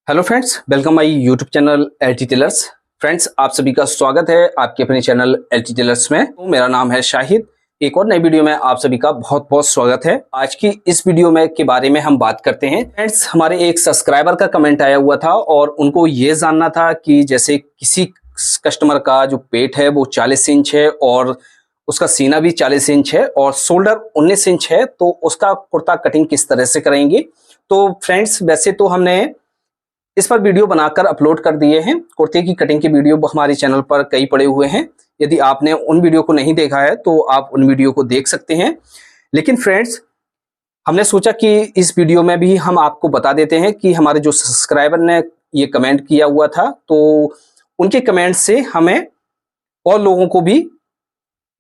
Hello friends, welcome my YouTube channel LT tailors. Friends, आप सभी का स्वागत है आपके अपने चैनल एलटी टेलर्स में। तो मेरा नाम है शाहिद। एक और नई वीडियो में आप सभी का बहुत बहुत स्वागत है। आज की इस वीडियो में के बारे में हम बात करते हैं। फ्रेंड्स, हमारे एक सब्सक्राइबर का कमेंट आया हुआ था और उनको ये जानना था कि जैसे किसी कस्टमर का जो पेट है वो 40 इंच है और उसका सीना भी 40 इंच है और शोल्डर 19 इंच है, तो उसका कुर्ता कटिंग किस तरह से करेंगे। तो फ्रेंड्स, वैसे तो हमने इस पर वीडियो बनाकर अपलोड कर दिए हैं। कुर्ते की कटिंग की वीडियो हमारे चैनल पर कई पड़े हुए हैं। यदि आपने उन वीडियो को नहीं देखा है तो आप उन वीडियो को देख सकते हैं। लेकिन फ्रेंड्स, हमने सोचा कि इस वीडियो में भी हम आपको बता देते हैं कि हमारे जो सब्सक्राइबर ने ये कमेंट किया हुआ था, तो उनके कमेंट से हमें और लोगों को भी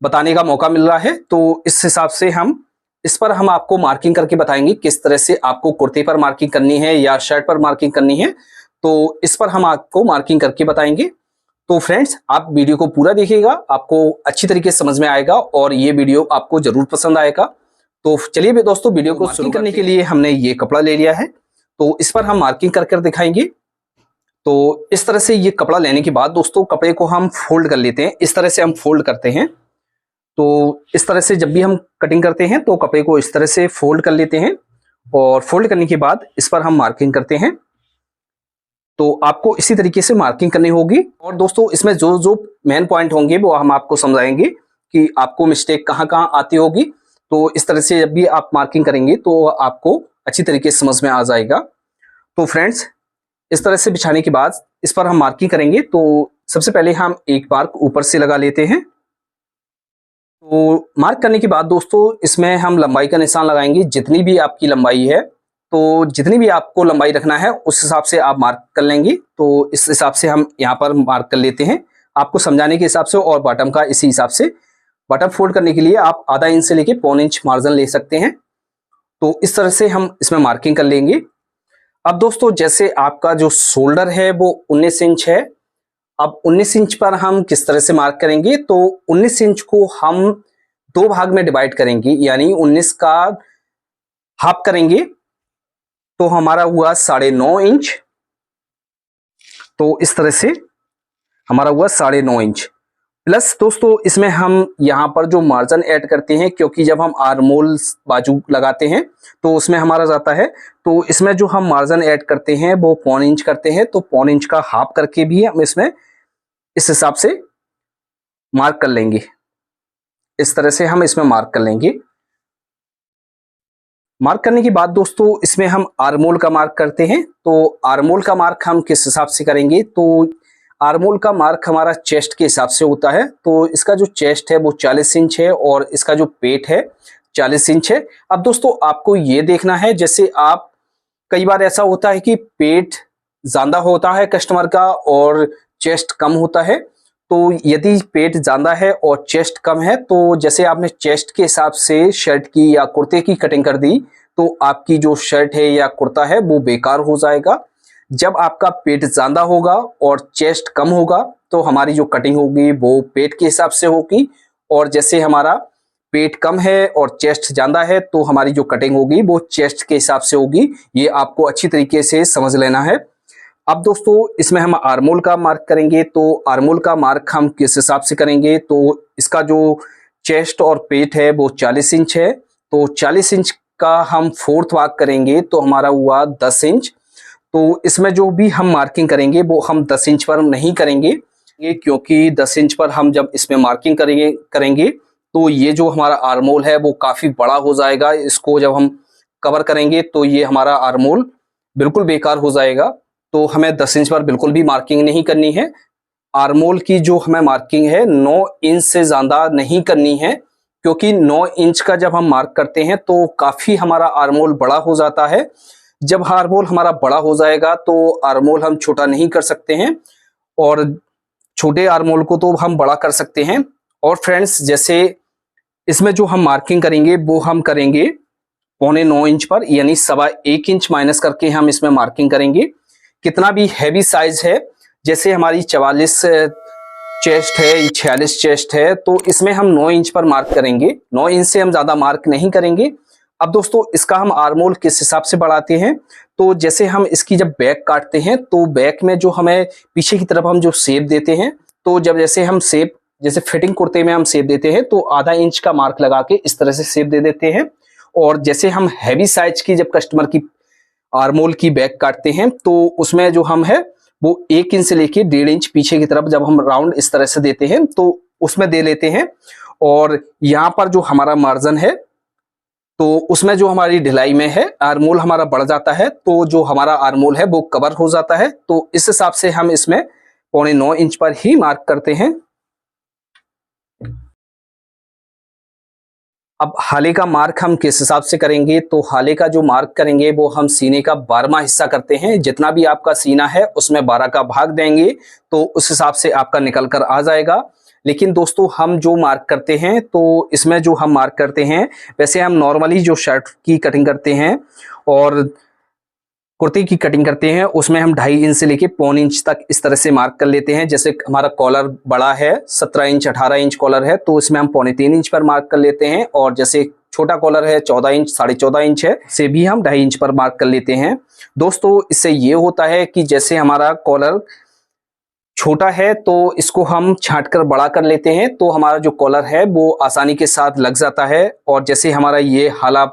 बताने का मौका मिल रहा है। तो इस हिसाब से इस पर हम आपको मार्किंग करके बताएंगे किस तरह से आपको कुर्ते पर मार्किंग करनी है या शर्ट पर मार्किंग करनी है। तो इस पर हम आपको मार्किंग करके बताएंगे। तो फ्रेंड्स, आप वीडियो को पूरा देखिएगा, आपको अच्छी तरीके से समझ में आएगा और ये वीडियो आपको जरूर पसंद आएगा। तो चलिए दोस्तों, वीडियो को शुरू करने के लिए हमने ये कपड़ा ले लिया है, तो इस पर हम मार्किंग कर दिखाएंगे। तो इस तरह से ये कपड़ा लेने के बाद दोस्तों, कपड़े को हम फोल्ड कर लेते हैं। इस तरह से हम फोल्ड करते हैं। तो इस तरह से जब भी हम कटिंग करते हैं तो कपड़े को इस तरह से फोल्ड कर लेते हैं और फोल्ड करने के बाद इस पर हम मार्किंग करते हैं। तो आपको इसी तरीके से मार्किंग करनी होगी। और दोस्तों, इसमें जो जो मेन पॉइंट होंगे वो हम आपको समझाएंगे कि आपको मिस्टेक कहाँ कहाँ आती होगी। तो इस तरह से जब भी आप मार्किंग करेंगे तो आपको अच्छी तरीके से समझ में आ जाएगा। तो फ्रेंड्स, इस तरह से बिछाने के बाद इस पर हम मार्किंग करेंगे। तो सबसे पहले हम एक मार्क ऊपर से लगा लेते हैं। तो मार्क करने के बाद दोस्तों, इसमें हम लंबाई का निशान लगाएंगे। जितनी भी आपकी लंबाई है, तो जितनी भी आपको लंबाई रखना है उस हिसाब से आप मार्क कर लेंगे। तो इस हिसाब से हम यहाँ पर मार्क कर लेते हैं आपको समझाने के हिसाब से। और बॉटम का इसी हिसाब से, बॉटम फोल्ड करने के लिए आप आधा इंच से लेके पौन इंच मार्जिन ले सकते हैं। तो इस तरह से हम इसमें मार्किंग कर लेंगे। अब दोस्तों, जैसे आपका जो शोल्डर है वो 19 इंच है। अब 19 इंच पर हम किस तरह से मार्क करेंगे, तो 19 इंच को हम दो भाग में डिवाइड करेंगे, यानी 19 का हाफ करेंगे तो हमारा हुआ 9.5 इंच। तो इस तरह से हमारा हुआ 9.5 इंच। प्लस दोस्तों, इसमें हम यहाँ पर जो मार्जिन ऐड करते हैं, क्योंकि जब हम आर्मोल बाजू लगाते हैं तो उसमें हमारा जाता है, तो इसमें जो हम मार्जिन ऐड करते हैं वो पौन इंच करते हैं। तो पौन इंच का हाफ करके भी हम इसमें इस हिसाब से मार्क कर लेंगे। इस तरह से हम इसमें मार्क कर लेंगे। मार्क करने के बाद दोस्तों, इसमें हम आर्मोल का मार्क करते हैं। तो आर्मोल का मार्क हम किस हिसाब से करेंगे, तो आर्मोल का मार्क हमारा चेस्ट के हिसाब से होता है। तो इसका जो चेस्ट है वो 40 इंच है और इसका जो पेट है 40 इंच है। अब दोस्तों, आपको ये देखना है, जैसे आप कई बार ऐसा होता है कि पेट ज्यादा होता है कस्टमर का और चेस्ट कम होता है। तो यदि पेट ज्यादा है और चेस्ट कम है, तो जैसे आपने चेस्ट के हिसाब से शर्ट की या कुर्ते की कटिंग कर दी, तो आपकी जो शर्ट है या कुर्ता है वो बेकार हो जाएगा। जब आपका पेट ज्यादा होगा और चेस्ट कम होगा, तो हमारी जो कटिंग होगी वो पेट के हिसाब से होगी। और जैसे हमारा पेट कम है और चेस्ट ज्यादा है, तो हमारी जो कटिंग होगी वो चेस्ट के हिसाब से होगी। ये आपको अच्छी तरीके से समझ लेना है। अब दोस्तों, इसमें हम आर्मोल का मार्क करेंगे। तो आर्मोल का मार्क हम किस हिसाब से करेंगे, तो इसका जो चेस्ट और पेट है वो 40 इंच है। तो 40 इंच का हम फोर्थ भाग करेंगे तो हमारा हुआ 10 इंच। तो इसमें जो भी हम मार्किंग करेंगे वो हम 10 इंच पर नहीं करेंगे, क्योंकि 10 इंच पर हम जब इसमें मार्किंग करेंगे तो ये जो हमारा आर्मोल है वो काफी बड़ा हो जाएगा। इसको जब हम कवर करेंगे तो ये हमारा आर्मोल बिल्कुल बेकार हो जाएगा। तो हमें 10 इंच पर बिल्कुल भी मार्किंग नहीं करनी है। आर्मोल की जो हमें मार्किंग है 9 इंच से ज्यादा नहीं करनी है, क्योंकि 9 इंच का जब हम मार्क करते हैं तो काफी हमारा आर्मोल बड़ा हो जाता है। जब आर्मोल हमारा बड़ा हो जाएगा तो आर्मोल हम छोटा नहीं कर सकते हैं, और छोटे आर्मोल को तो हम बड़ा कर सकते हैं। और फ्रेंड्स, जैसे इसमें जो हम मार्किंग करेंगे वो हम करेंगे 9.25 इंच पर, यानी 1.25 इंच माइनस करके हम इसमें मार्किंग करेंगे। कितना भी हैवी साइज है, जैसे हमारी 44 चेस्ट है, 46 चेस्ट है, तो इसमें हम 9 इंच पर मार्क करेंगे। 9 इंच से हम ज्यादा मार्क नहीं करेंगे। अब दोस्तों इसका हम आर्मोल किस हिसाब से बढ़ाते हैं, तो जैसे हम इसकी जब बैक काटते हैं तो बैक में जो हमें पीछे की तरफ हम जो शेप देते हैं, तो जब जैसे हम शेप जैसे फिटिंग कुर्ते में हम शेप देते हैं तो आधा इंच का मार्क लगा के इस तरह से शेप दे देते हैं। और जैसे हम हैवी साइज की जब कस्टमर की आर्मोल की बैक काटते हैं तो उसमें जो हम है वो 1 इंच से लेके 1.5 इंच पीछे की तरफ जब हम राउंड इस तरह से देते हैं तो उसमें दे लेते हैं। और यहाँ पर जो हमारा मार्जिन है तो उसमें जो हमारी ढिलाई में है आर्मोल हमारा बढ़ जाता है, तो जो हमारा आर्मोल है वो कवर हो जाता है। तो इस हिसाब से हम इसमें 9.25 इंच पर ही मार्क करते हैं। अब हाले का मार्क हम किस हिसाब से करेंगे, तो हाले का जो मार्क करेंगे वो हम सीने का 12वां हिस्सा करते हैं। जितना भी आपका सीना है उसमें 12 का भाग देंगे तो उस हिसाब से आपका निकल कर आ जाएगा। लेकिन दोस्तों हम जो मार्क करते हैं तो इसमें जो हम मार्क करते हैं, वैसे हम नॉर्मली जो शर्ट की कटिंग करते हैं और कुर्ते की कटिंग करते हैं उसमें हम 2.5 इंच से लेके 1.25 इंच तक इस तरह से मार्क कर लेते हैं। जैसे हमारा कॉलर बड़ा है 17 इंच 18 इंच कॉलर है तो इसमें हम 3.25 इंच पर मार्क कर लेते हैं। और जैसे छोटा कॉलर है 14 इंच 14.5 इंच है से भी हम 2.5 इंच पर मार्क कर लेते हैं। दोस्तों इससे ये होता है कि जैसे हमारा कॉलर छोटा है तो इसको हम छांट कर बड़ा कर लेते हैं तो हमारा जो कॉलर है वो आसानी के साथ लग जाता है। और जैसे हमारा ये हाला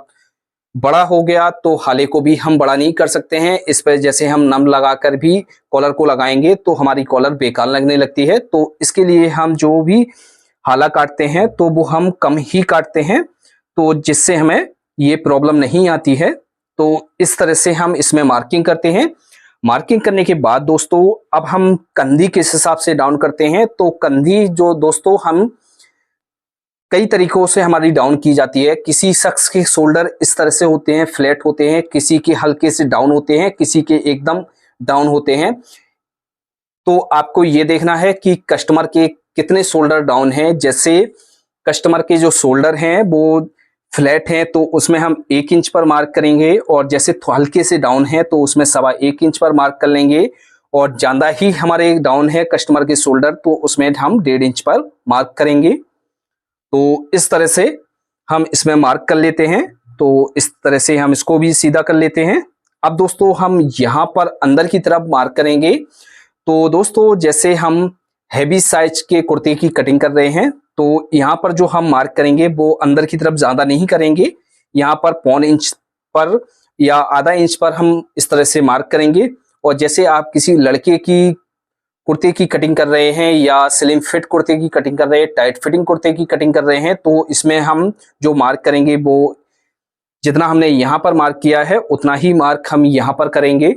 बड़ा हो गया तो हाले को भी हम बड़ा नहीं कर सकते हैं। इस पर जैसे हम नम लगाकर भी कॉलर को लगाएंगे तो हमारी कॉलर बेकार लगने लगती है। तो इसके लिए हम जो भी हाला काटते हैं तो वो हम कम ही काटते हैं, तो जिससे हमें ये प्रॉब्लम नहीं आती है। तो इस तरह से हम इसमें मार्किंग करते हैं। मार्किंग करने के बाद दोस्तों अब हम कंधी किस हिसाब से डाउन करते हैं, तो कंधी जो दोस्तों हम कई तरीकों से हमारी डाउन की जाती है। किसी शख्स के शोल्डर इस तरह से होते हैं, फ्लैट होते हैं, किसी के हल्के से डाउन होते हैं, किसी के एकदम डाउन होते हैं। तो आपको ये देखना है कि कस्टमर के कितने शोल्डर डाउन हैं। जैसे कस्टमर के जो शोल्डर हैं वो फ्लैट हैं तो उसमें हम 1 इंच पर मार्क करेंगे, और जैसे हल्के से डाउन है तो उसमें 1.25 इंच पर मार्क कर लेंगे। और ज्यादा ही हमारे डाउन है कस्टमर के शोल्डर तो उसमें हम 1.5 इंच पर मार्क करेंगे। तो इस तरह से हम इसमें मार्क कर लेते हैं। तो इस तरह से हम इसको भी सीधा कर लेते हैं। अब दोस्तों हम यहाँ पर अंदर की तरफ मार्क करेंगे। तो दोस्तों जैसे हम हैवी साइज के कुर्ते की कटिंग कर रहे हैं तो यहाँ पर जो हम मार्क करेंगे वो अंदर की तरफ ज्यादा नहीं करेंगे। यहाँ पर 1.25 इंच पर या आधा इंच पर हम इस तरह से मार्क करेंगे। और जैसे आप किसी लड़के की कुर्ते की कटिंग कर रहे हैं या स्लिम फिट कुर्ते की कटिंग कर रहे हैं, टाइट फिटिंग कुर्ते की कटिंग कर रहे हैं, तो इसमें हम जो मार्क करेंगे वो जितना हमने यहाँ पर मार्क किया है उतना ही मार्क हम यहाँ पर करेंगे।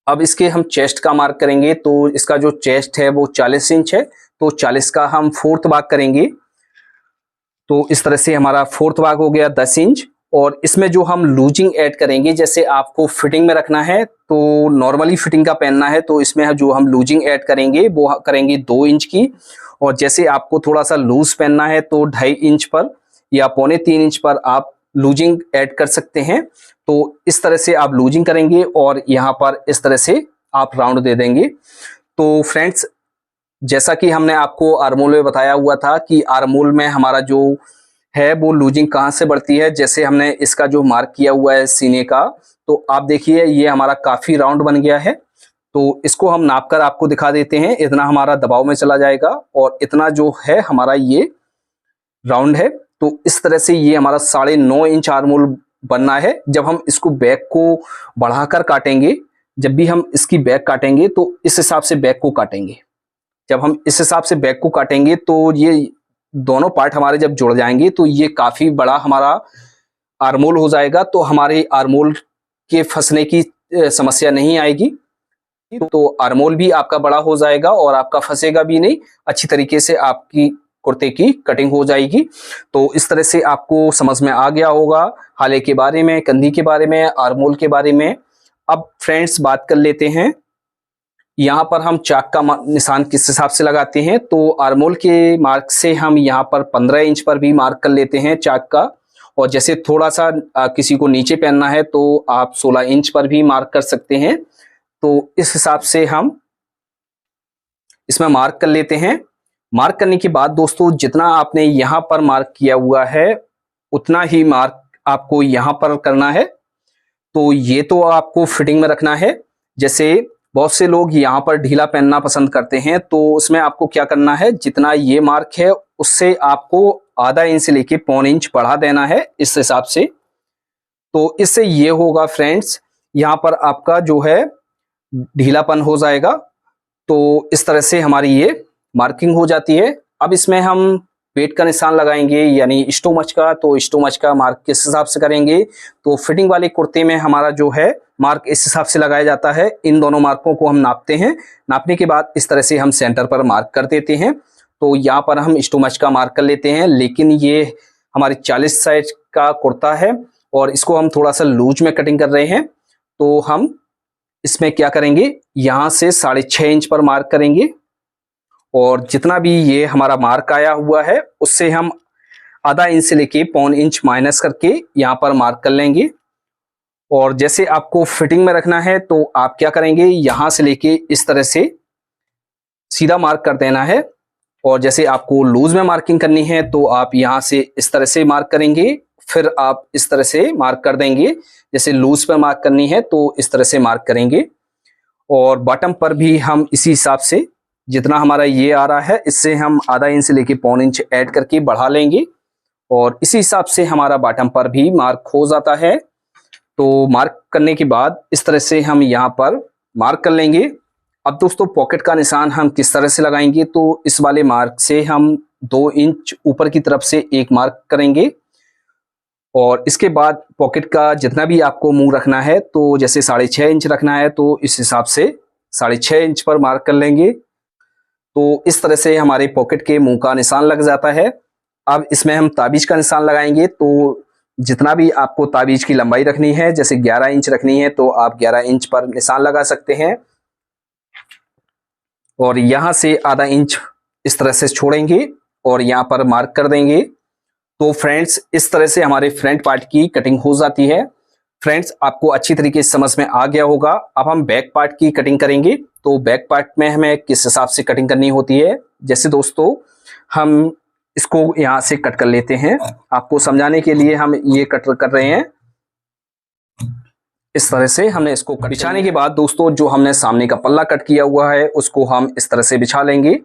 अब इसके हम चेस्ट का मार्क करेंगे। तो इसका जो चेस्ट है वो 40 इंच है तो 40 का हम 4th भाग करेंगे। तो इस तरह से हमारा 4th भाग हो गया 10 इंच। और इसमें जो हम लूजिंग ऐड करेंगे, जैसे आपको फिटिंग में रखना है तो नॉर्मली फिटिंग का पहनना है तो इसमें जो हम लूजिंग ऐड करेंगे वो करेंगे 2 इंच की। और जैसे आपको थोड़ा सा लूज पहनना है तो 2.5 इंच पर या 3.25 इंच पर आप लूजिंग ऐड कर सकते हैं। तो इस तरह से आप लूजिंग करेंगे और यहाँ पर इस तरह से आप राउंड दे देंगे। तो फ्रेंड्स जैसा कि हमने आपको आर्मोल में बताया हुआ था कि आर्मोल में हमारा जो है वो लूजिंग कहाँ से बढ़ती है। जैसे हमने इसका जो मार्क किया हुआ है सीने का, तो आप देखिए ये हमारा काफी राउंड बन गया है। तो इसको हम नाप कर आपको दिखा देते हैं। इतना हमारा दबाव में चला जाएगा और इतना जो है हमारा ये राउंड है। तो इस तरह से ये हमारा 9.5 इंच आर्मोल बनना है। जब हम इसको बैक को बढ़ाकर काटेंगे, जब भी हम इसकी बैक काटेंगे तो इस हिसाब से बैक को काटेंगे। जब हम इस हिसाब से बैक को काटेंगे तो ये दोनों पार्ट हमारे जब जुड़ जाएंगे तो ये काफी बड़ा हमारा आर्मोल हो जाएगा। तो हमारे आर्मोल के फंसने की समस्या नहीं आएगी। तो आर्मोल भी आपका बड़ा हो जाएगा और आपका फंसेगा भी नहीं, अच्छी तरीके से आपकी कुर्ते की कटिंग हो जाएगी। तो इस तरह से आपको समझ में आ गया होगा हाले के बारे में, कंधी के बारे में, आर्मोल के बारे में। अब फ्रेंड्स बात कर लेते हैं यहाँ पर हम चाक का निशान किस हिसाब से लगाते हैं। तो आर्मोल के मार्क से हम यहाँ पर 15 इंच पर भी मार्क कर लेते हैं चाक का। और जैसे थोड़ा सा किसी को नीचे पहनना है तो आप 16 इंच पर भी मार्क कर सकते हैं। तो इस हिसाब से हम इसमें मार्क कर लेते हैं। मार्क करने के बाद दोस्तों जितना आपने यहाँ पर मार्क किया हुआ है उतना ही मार्क आपको यहाँ पर करना है। तो ये तो आपको फिटिंग में रखना है। जैसे बहुत से लोग यहाँ पर ढीला पहनना पसंद करते हैं, तो उसमें आपको क्या करना है, जितना ये मार्क है उससे आपको आधा इंच लेके पौन इंच बढ़ा देना है इस हिसाब से। तो इससे ये होगा फ्रेंड्स, यहाँ पर आपका जो है ढीलापन हो जाएगा। तो इस तरह से हमारी ये मार्किंग हो जाती है। अब इसमें हम पेट का निशान लगाएंगे यानी स्टोमच का। तो स्टोमच का मार्क किस हिसाब से करेंगे, तो फिटिंग वाले कुर्ते में हमारा जो है मार्क इस हिसाब से लगाया जाता है। इन दोनों मार्कों को हम नापते हैं, नापने के बाद इस तरह से हम सेंटर पर मार्क कर देते हैं। तो यहाँ पर हम स्टोमच का मार्क कर लेते हैं, लेकिन ये हमारी 40 साइज का कुर्ता है और इसको हम थोड़ा सा लूज में कटिंग कर रहे हैं। तो हम इसमें क्या करेंगे, यहाँ से 6.5 इंच पर मार्क करेंगे और जितना भी ये हमारा मार्क आया हुआ है उससे हम आधा इंच से लेके पौन इंच माइनस करके यहाँ पर मार्क कर लेंगे। और जैसे आपको फिटिंग में रखना है तो आप क्या करेंगे, यहाँ से लेके इस तरह से सीधा मार्क कर देना है। और जैसे आपको लूज में मार्किंग करनी है तो आप यहाँ से इस तरह से मार्क करेंगे, फिर आप इस तरह से मार्क कर देंगे। जैसे लूज पर मार्क करनी है तो इस तरह से मार्क करेंगे। और बॉटम पर भी हम इसी हिसाब से जितना हमारा ये आ रहा है इससे हम आधा इंच से लेके पौन इंच ऐड करके बढ़ा लेंगे और इसी हिसाब से हमारा बॉटम पर भी मार्क हो जाता है। तो मार्क करने के बाद इस तरह से हम यहाँ पर मार्क कर लेंगे। अब दोस्तों पॉकेट का निशान हम किस तरह से लगाएंगे, तो इस वाले मार्क से हम 2 इंच ऊपर की तरफ से एक मार्क करेंगे और इसके बाद पॉकेट का जितना भी आपको मुंह रखना है, तो जैसे 6.5 इंच रखना है तो इस हिसाब से 6.5 इंच पर मार्क कर लेंगे। तो इस तरह से हमारे पॉकेट के मुंह का निशान लग जाता है। अब इसमें हम ताबीज का निशान लगाएंगे। तो जितना भी आपको ताबीज की लंबाई रखनी है, जैसे 11 इंच रखनी है तो आप 11 इंच पर निशान लगा सकते हैं और यहाँ से आधा इंच इस तरह से छोड़ेंगे और यहाँ पर मार्क कर देंगे। तो फ्रेंड्स इस तरह से हमारे फ्रंट पार्ट की कटिंग हो जाती है। फ्रेंड्स आपको अच्छी तरीके से समझ में आ गया होगा। अब हम बैक पार्ट की कटिंग करेंगे। तो बैक पार्ट में हमें किस हिसाब से कटिंग करनी होती है, जैसे दोस्तों हम इसको यहाँ से कट कर लेते हैं। आपको समझाने के लिए हम ये कट कर रहे हैं। इस तरह से हमने इसको बिछाने के बाद दोस्तों जो हमने सामने का पल्ला कट किया हुआ है उसको हम इस तरह से बिछा लेंगे।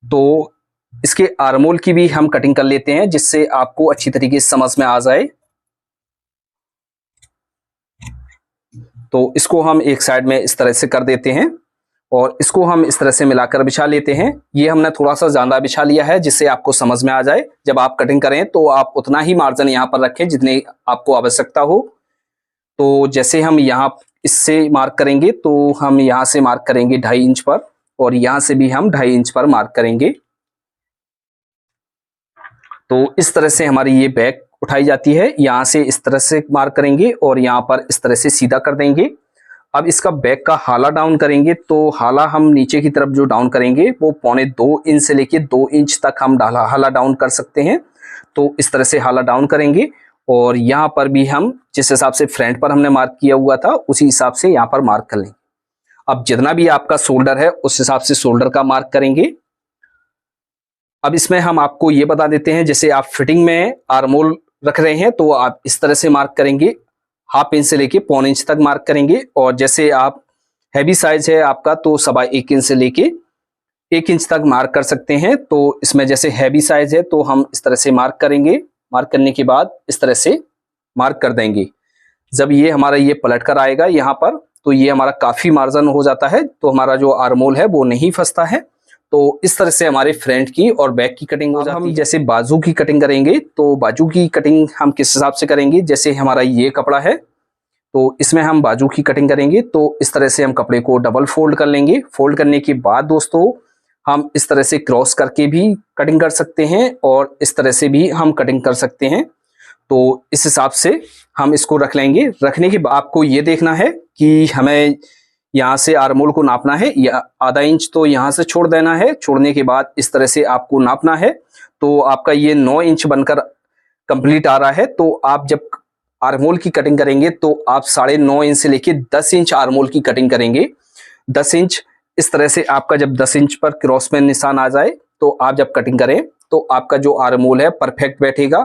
तो इसके आर्मोल की भी हम कटिंग कर लेते हैं जिससे आपको अच्छी तरीके से समझ में आ जाए। तो इसको हम एक साइड में इस तरह से कर देते हैं और इसको हम इस तरह से मिलाकर बिछा लेते हैं। ये हमने थोड़ा सा ज्यादा बिछा लिया है जिससे आपको समझ में आ जाए। जब आप कटिंग करें तो आप उतना ही मार्जिन यहाँ पर रखें जितनी आपको आवश्यकता हो। तो जैसे हम यहाँ इससे मार्क करेंगे तो हम यहाँ से मार्क करेंगे 2.5 इंच पर और यहाँ से भी हम 2.5 इंच पर मार्क करेंगे। तो इस तरह से हमारी ये बैक उठाई जाती है। यहाँ से इस तरह से मार्क करेंगे और यहाँ पर इस तरह से सीधा कर देंगे। अब इसका बैक का हाला डाउन करेंगे। तो हाला हम नीचे की तरफ जो डाउन करेंगे वो 1.25 इंच से लेके 2 इंच तक हम हाला डाउन कर सकते हैं। तो इस तरह से हाला डाउन करेंगे और यहाँ पर भी हम जिस हिसाब से फ्रंट पर हमने मार्क किया हुआ था उसी हिसाब से यहाँ पर मार्क कर लेंगे। अब जितना भी आपका शोल्डर है उस हिसाब से शोल्डर का मार्क करेंगे। अब इसमें हम आपको ये बता देते हैं, जैसे आप फिटिंग में आर्मोल रख रहे हैं तो आप इस तरह से मार्क करेंगे, 1/2 इंच से लेके पौन इंच तक मार्क करेंगे। और जैसे आप हैवी साइज है आपका तो 1.25 इंच से लेके 1 इंच तक मार्क कर सकते हैं। तो इसमें जैसे हैवी साइज है तो हम इस तरह से मार्क करेंगे। मार्क करने के बाद इस तरह से मार्क कर देंगे। जब ये हमारा ये पलट कर आएगा यहाँ पर तो ये हमारा काफी मार्जिन हो जाता है, तो हमारा जो आर्मोल है वो नहीं फंसता है। तो इस तरह से हमारे फ्रंट की और बैक की कटिंग हो जाती है। हम जैसे बाजू की कटिंग करेंगे तो बाजू की कटिंग हम किस हिसाब से करेंगे, जैसे हमारा ये कपड़ा है तो इसमें हम बाजू की कटिंग करेंगे। तो इस तरह से हम कपड़े को डबल फोल्ड कर लेंगे। फोल्ड करने के बाद दोस्तों हम इस तरह से क्रॉस करके भी कटिंग कर सकते हैं और इस तरह से भी हम कटिंग कर सकते हैं। तो इस हिसाब से हम इसको रख लेंगे। रखने के बाद आपको ये देखना है कि हमें यहाँ से आर्मोल को नापना है, या आधा इंच तो यहाँ से छोड़ देना है। छोड़ने के बाद इस तरह से आपको नापना है। तो आपका ये 9 इंच बनकर कंप्लीट आ रहा है। तो आप जब आर्मोल की कटिंग करेंगे तो आप 9.5 इंच से लेके 10 इंच आर्मोल की कटिंग करेंगे। 10 इंच इस तरह से आपका जब 10 इंच पर क्रॉस में निशान आ जाए तो आप जब कटिंग करें तो आपका जो आर्मोल है परफेक्ट बैठेगा।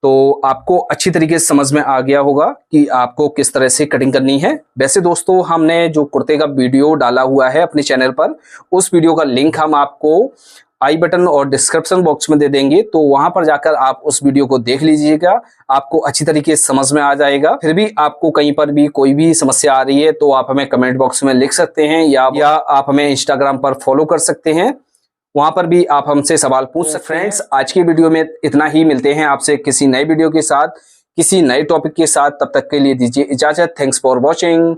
तो आपको अच्छी तरीके से समझ में आ गया होगा कि आपको किस तरह से कटिंग करनी है। वैसे दोस्तों, हमने जो कुर्ते का वीडियो डाला हुआ है अपने चैनल पर, उस वीडियो का लिंक हम आपको आई बटन और डिस्क्रिप्शन बॉक्स में दे देंगे, तो वहां पर जाकर आप उस वीडियो को देख लीजिएगा, आपको अच्छी तरीके से समझ में आ जाएगा। फिर भी आपको कहीं पर भी कोई भी समस्या आ रही है तो आप हमें कमेंट बॉक्स में लिख सकते हैं, या आप हमें इंस्टाग्राम पर फॉलो कर सकते हैं, वहां पर भी आप हमसे सवाल पूछ सकते हैं। फ्रेंड्स, आज की वीडियो में इतना ही। मिलते हैं आपसे किसी नए वीडियो के साथ, किसी नए टॉपिक के साथ। तब तक के लिए दीजिए इजाजत। Thanks for watching.